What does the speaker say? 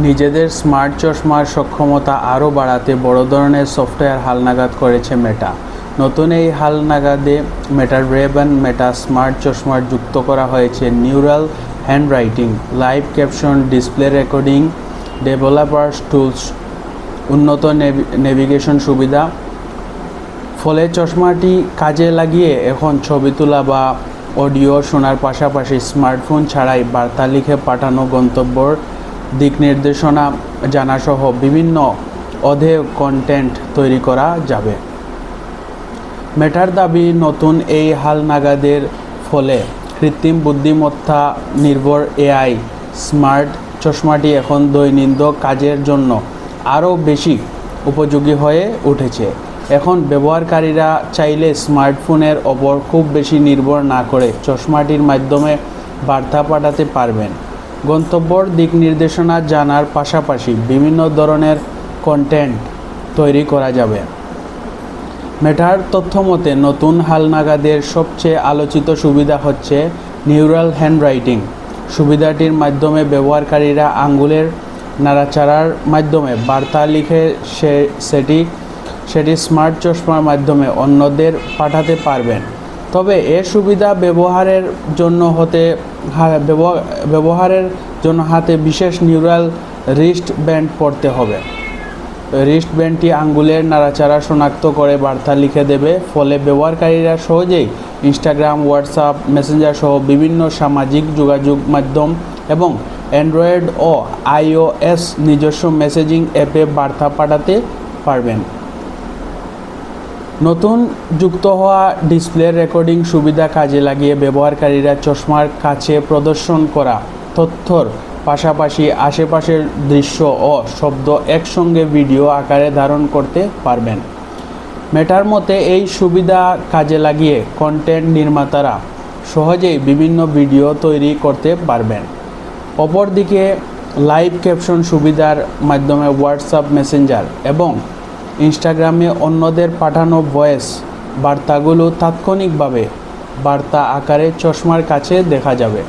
নিজেদের স্মার্ট চশমার সক্ষমতা আরও বাড়াতে বড় ধরনের সফটওয়্যার হালনাগাদ করেছে মেটা। নতুন এই হালনাগাদে মেটার রেবান মেটা স্মার্ট চশমার যুক্ত করা হয়েছে neural handwriting, live caption, display recording, developers tools, উন্নত নেভিগেশন সুবিধা। ফলে চশমাটি কাজে লাগিয়ে এখন ছবি তোলা বা অডিও শোনার পাশাপাশি স্মার্টফোন ছাড়াই বার্তা লিখে পাঠানো, গন্তব্যর দিক নির্দেশনা জানাসহ বিভিন্ন অধেয় কন্টেন্ট তৈরি করা যাবে। মেটার দাবি, নতুন এই হালনাগাদের ফলে কৃত্রিম বুদ্ধিমত্তা নির্ভর এআই স্মার্ট চশমাটি এখন দৈনন্দিন কাজের জন্য আরও বেশি উপযোগী হয়ে উঠেছে। এখন ব্যবহারকারীরা চাইলে স্মার্টফোনের ওপর খুব বেশি নির্ভর না করে চশমাটির মাধ্যমে বার্তা পাঠাতে পারবেন। গন্তব্যর দিক নির্দেশনা জানার পাশাপাশি বিভিন্ন ধরনের কন্টেন্ট তৈরি করা যাবে। মেটার তথ্যমতে নতুন হালনাগাদের সবচেয়ে আলোচিত সুবিধা হচ্ছে নিউরাল হ্যান্ডরাইটিং। সুবিধাটির মাধ্যমে ব্যবহারকারীরা আঙ্গুলের নাড়াচাড়ার মাধ্যমে বার্তা লিখে সেটি স্মার্ট চশমার মাধ্যমে অন্যদের পাঠাতে পারবেন। তবে এ সুবিধা ব্যবহারের জন্য হাতে বিশেষ নিউরাল রিস্ট ব্যান্ড পরতে হবে। রিস্ট ব্যান্ডটি আঙ্গুলের নাড়াচাড়া শনাক্ত করে বার্তা লিখে দেবে। ফলে ব্যবহারকারীরা সহজেই ইনস্টাগ্রাম, হোয়াটসঅ্যাপ, মেসেঞ্জার সহ বিভিন্ন সামাজিক যোগাযোগ মাধ্যম এবং অ্যান্ড্রয়েড ও iOS নিজস্ব মেসেজিং অ্যাপে বার্তা পাঠাতে পারবেন। নতুন যুক্ত হওয়া ডিসপ্লে রেকর্ডিং সুবিধা কাজে লাগিয়ে ব্যবহারকারীরা চশমার কাছে প্রদর্শন করা তথ্যর পাশাপাশি আশেপাশের দৃশ্য ও শব্দ একসঙ্গে ভিডিও আকারে ধারণ করতে পারবেন। মেটার মতে এই সুবিধা কাজে লাগিয়ে কন্টেন্ট নির্মাতারা সহজেই বিভিন্ন ভিডিও তৈরি করতে পারবেন। অপরদিকে লাইভ ক্যাপশন সুবিধার মাধ্যমে হোয়াটসঅ্যাপ, মেসেঞ্জার এবং ইনস্টাগ্রামে অন্যদের পাঠানো ভয়েস বার্তাগুলো তাৎক্ষণিকভাবে বার্তা আকারে চশমার কাছে দেখা যাবে।